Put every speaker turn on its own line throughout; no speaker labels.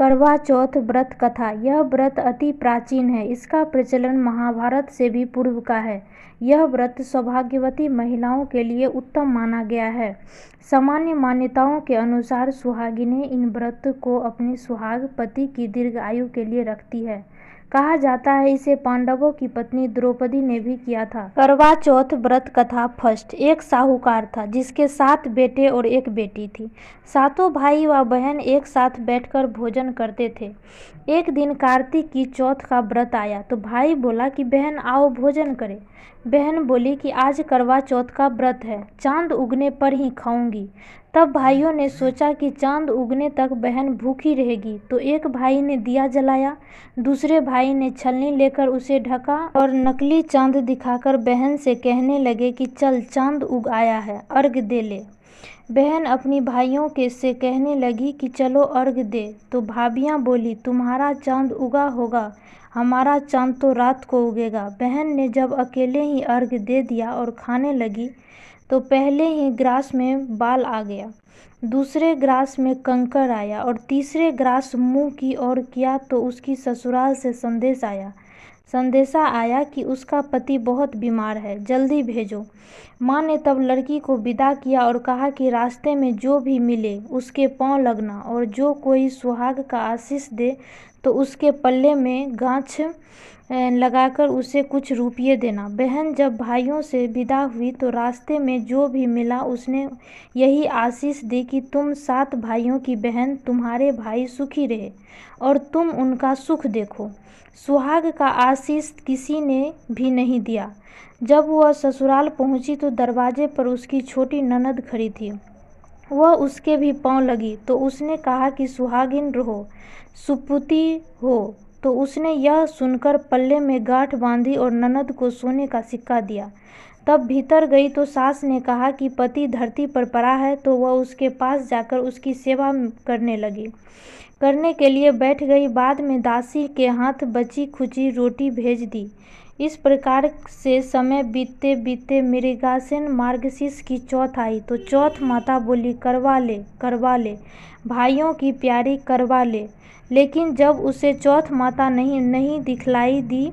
करवा चौथ व्रत कथा। यह व्रत अति प्राचीन है। इसका प्रचलन महाभारत से भी पूर्व का है। यह व्रत सौभाग्यवती महिलाओं के लिए उत्तम माना गया है। सामान्य मान्यताओं के अनुसार सुहागिनें इन व्रत को अपने सुहाग पति की दीर्घ आयु के लिए रखती है। कहा जाता है इसे पांडवों की पत्नी द्रौपदी ने भी किया था। करवा चौथ व्रत कथा फर्स्ट। एक साहूकार था जिसके 7 बेटे और 1 बेटी थी। सातों भाई व बहन एक साथ बैठकर भोजन करते थे। एक दिन कार्तिक की चौथ का व्रत आया तो भाई बोला कि बहन आओ भोजन करें। बहन बोली कि आज करवा चौथ का व्रत है, चांद उगने पर ही खाऊंगी। तब भाइयों ने सोचा कि चांद उगने तक बहन भूखी रहेगी, तो एक भाई ने दिया जलाया, दूसरे भाई ने छलनी लेकर उसे ढका और नकली चांद दिखाकर बहन से कहने लगे कि चल चांद उग आया है, अर्घ दे ले। बहन अपनी भाइयों के से कहने लगी कि चलो अर्घ दे, तो भाभियाँ बोली तुम्हारा चांद उगा होगा, हमारा चांद तो रात को उगेगा। बहन ने जब अकेले ही अर्घ दे दिया और खाने लगी तो पहले ही ग्रास में बाल आ गया, दूसरे ग्रास में कंकर आया और तीसरे ग्रास मुंह की ओर किया तो उसकी ससुराल से संदेशा आया कि उसका पति बहुत बीमार है, जल्दी भेजो। माँ ने तब लड़की को विदा किया और कहा कि रास्ते में जो भी मिले उसके पांव लगना और जो कोई सुहाग का आशीष दे तो उसके पल्ले में गांछ लगाकर उसे कुछ रुपये देना। बहन जब भाइयों से विदा हुई तो रास्ते में जो भी मिला उसने यही आशीष दी कि तुम 7 भाइयों की बहन, तुम्हारे भाई सुखी रहे और तुम उनका सुख देखो। सुहाग का आशीष किसी ने भी नहीं दिया। जब वह ससुराल पहुंची तो दरवाजे पर उसकी छोटी ननद खड़ी थी। वह उसके भी पांव लगी तो उसने कहा कि सुहागिन रहो, सुपुती हो। तो उसने यह सुनकर पल्ले में गांठ बांधी और ननद को सोने का सिक्का दिया। तब भीतर गई तो सास ने कहा कि पति धरती पर पड़ा है, तो वह उसके पास जाकर उसकी सेवा करने के लिए बैठ गई। बाद में दासी के हाथ बची खुची रोटी भेज दी। इस प्रकार से समय बीतते बीतते मृगशिरा मार्गशीर्ष की चौथ आई तो चौथ माता बोली करवा ले भाइयों की प्यारी करवा ले। लेकिन जब उसे चौथ माता नहीं दिखलाई दी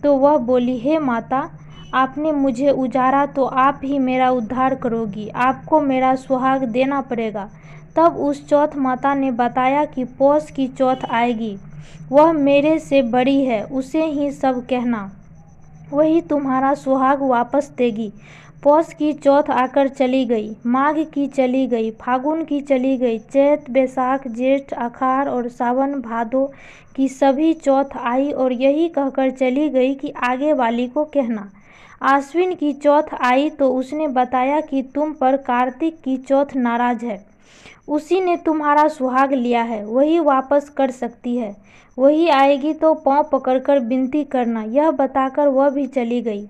तो वह बोली हे माता, आपने मुझे उजारा तो आप ही मेरा उद्धार करोगी, आपको मेरा सुहाग देना पड़ेगा। तब उस चौथ माता ने बताया कि पौष की चौथ आएगी, वह मेरे से बड़ी है, उसे ही सब कहना, वही तुम्हारा सुहाग वापस देगी। पौष की चौथ आकर चली गई, माघ की चली गई, फागुन की चली गई, चैत बैसाख जेठ आषाढ़ और सावन भादो की सभी चौथ आई और यही कहकर चली गई कि आगे वाली को कहना। आश्विन की चौथ आई तो उसने बताया कि तुम पर कार्तिक की चौथ नाराज है, उसी ने तुम्हारा सुहाग लिया है, वही वापस कर सकती है, वही आएगी तो पांव पकड़कर विनती करना। यह बताकर वह भी चली गई।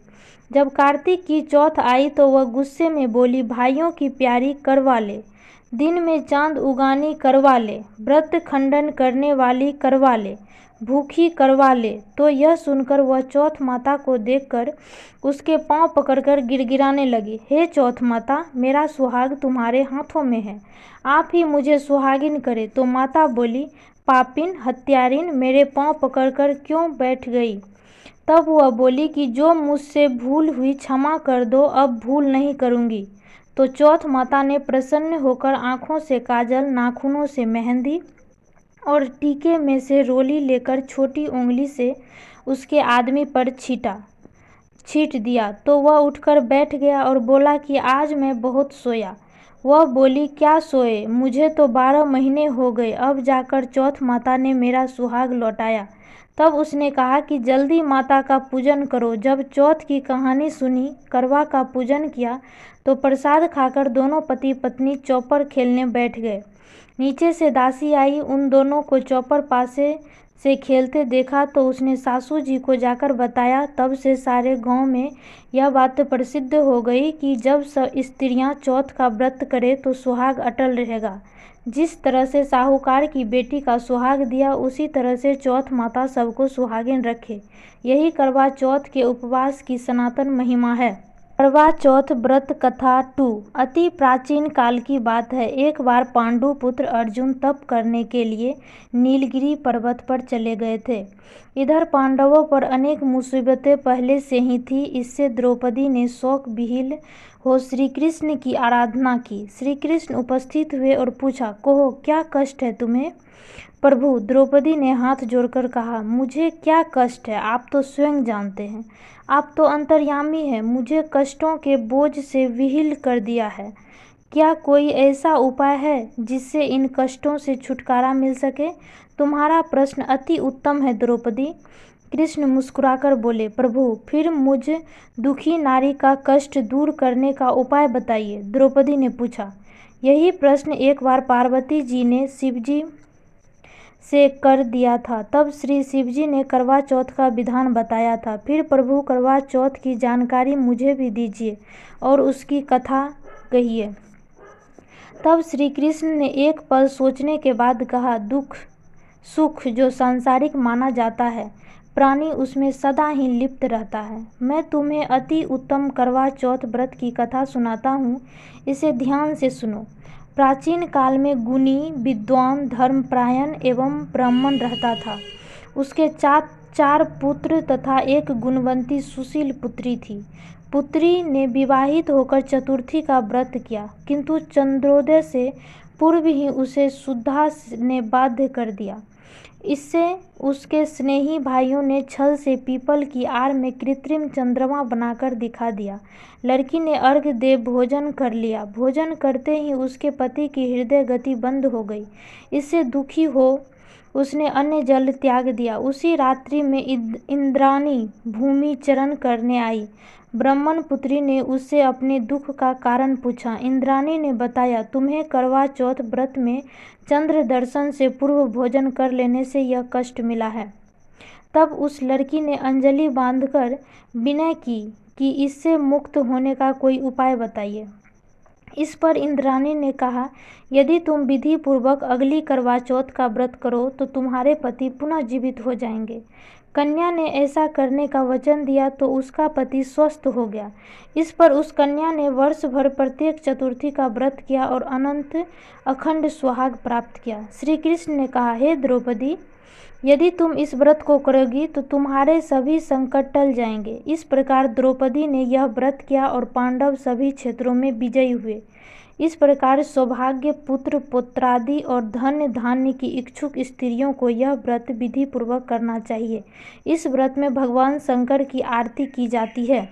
जब कार्तिक की चौथ आई तो वह गुस्से में बोली भाइयों की प्यारी करवा ले, दिन में चांद उगानी करवा ले, व्रत खंडन करने वाली करवा ले, भूखी करवा ले। तो यह सुनकर वह चौथ माता को देखकर उसके पांव पकड़कर गिड़गिड़ाने लगी, हे चौथ माता, मेरा सुहाग तुम्हारे हाथों में है, आप ही मुझे सुहागिन करे। तो माता बोली पापिन हत्यारिन, मेरे पांव पकड़कर क्यों बैठ गई। तब वह बोली कि जो मुझसे भूल हुई क्षमा कर दो, अब भूल नहीं करूँगी। तो चौथ माता ने प्रसन्न होकर आँखों से काजल, नाखूनों से मेहंदी और टीके में से रोली लेकर छोटी उंगली से उसके आदमी पर छींट दिया तो वह उठकर बैठ गया और बोला कि आज मैं बहुत सोया। वह बोली क्या सोए, मुझे तो 12 महीने हो गए, अब जाकर चौथ माता ने मेरा सुहाग लौटाया। तब उसने कहा कि जल्दी माता का पूजन करो। जब चौथ की कहानी सुनी, करवा का पूजन किया तो प्रसाद खाकर दोनों पति पत्नी चौपर खेलने बैठ गए। नीचे से दासी आई, उन दोनों को चौपर पासे से खेलते देखा तो उसने सासू जी को जाकर बताया। तब से सारे गांव में यह बात प्रसिद्ध हो गई कि जब स्त्रियां चौथ का व्रत करें तो सुहाग अटल रहेगा। जिस तरह से साहूकार की बेटी का सुहाग दिया, उसी तरह से चौथ माता सबको सुहागिन रखे। यही करवा चौथ के उपवास की सनातन महिमा है। करवा चौथ व्रत कथा 2। अति प्राचीन काल की बात है। एक बार पांडु पुत्र अर्जुन तप करने के लिए नीलगिरी पर्वत पर चले गए थे। इधर पांडवों पर अनेक मुसीबतें पहले से ही थी। इससे द्रौपदी ने शोक विहीन हो श्री कृष्ण की आराधना की। श्री कृष्ण उपस्थित हुए और पूछा, कहो क्या कष्ट है तुम्हें? प्रभु, द्रौपदी ने हाथ जोड़कर कहा, मुझे क्या कष्ट है, आप तो स्वयं जानते हैं। आप तो अंतर्यामी हैं, मुझे कष्टों के बोझ से विहीन कर दिया है। क्या कोई ऐसा उपाय है जिससे इन कष्टों से छुटकारा मिल सके? तुम्हारा प्रश्न अति उत्तम है द्रौपदी। कृष्ण मुस्कुराकर बोले, प्रभु फिर मुझ दुखी नारी का कष्ट दूर करने का उपाय बताइए। द्रौपदी ने पूछा। यही प्रश्न एक बार पार्वती जी ने शिवजी से कर दिया था। तब श्री शिवजी ने करवा चौथ का विधान बताया था। फिर प्रभु करवा चौथ की जानकारी मुझे भी दीजिए और उसकी कथा कहिए। तब श्री कृष्ण ने एक पल सोचने के बाद कहा, दुख सुख जो सांसारिक माना जाता है, प्राणी उसमें सदा ही लिप्त रहता है। मैं तुम्हें अति उत्तम करवा चौथ व्रत की कथा सुनाता हूँ, इसे ध्यान से सुनो। प्राचीन काल में गुणी, विद्वान, धर्मपरायण एवं ब्राह्मण रहता था। उसके चार पुत्र तथा एक गुणवंती सुशील पुत्री थी। पुत्री ने विवाहित होकर चतुर्थी का व्रत किया, किंतु चंद्रोदय से पूर्व ही उसे शुद्धा ने बाध्य कर दिया। इससे उसके स्नेही भाइयों ने छल से पीपल की आड़ में कृत्रिम चंद्रमा बनाकर दिखा दिया। लड़की ने अर्घ्य दे भोजन कर लिया। भोजन करते ही उसके पति की हृदय गति बंद हो गई। इससे दुखी हो उसने अन्न जल त्याग दिया। उसी रात्रि में इंद्राणी भूमि चरण करने आई। ब्राह्मण पुत्री ने उससे अपने दुख का कारण पूछा। इंद्राणी ने बताया, तुम्हें करवा चौथ व्रत में चंद्र दर्शन से पूर्व भोजन कर लेने से यह कष्ट मिला है। तब उस लड़की ने अंजलि बांधकर विनय की कि इससे मुक्त होने का कोई उपाय बताइए। इस पर इंद्राणी ने कहा, यदि तुम विधि पूर्वक अगली करवा चौथ का व्रत करो तो तुम्हारे पति पुनः जीवित हो जाएंगे। कन्या ने ऐसा करने का वचन दिया तो उसका पति स्वस्थ हो गया। इस पर उस कन्या ने वर्ष भर प्रत्येक चतुर्थी का व्रत किया और अनंत अखंड सुहाग प्राप्त किया। श्री कृष्ण ने कहा, हे द्रौपदी, यदि तुम इस व्रत को करोगी तो तुम्हारे सभी संकट टल जाएंगे। इस प्रकार द्रौपदी ने यह व्रत किया और पांडव सभी क्षेत्रों में विजयी हुए। इस प्रकार सौभाग्य, पुत्र पौत्रादि और धन धान्य की इच्छुक स्त्रियों को यह व्रत विधि पूर्वक करना चाहिए। इस व्रत में भगवान शंकर की आरती की जाती है।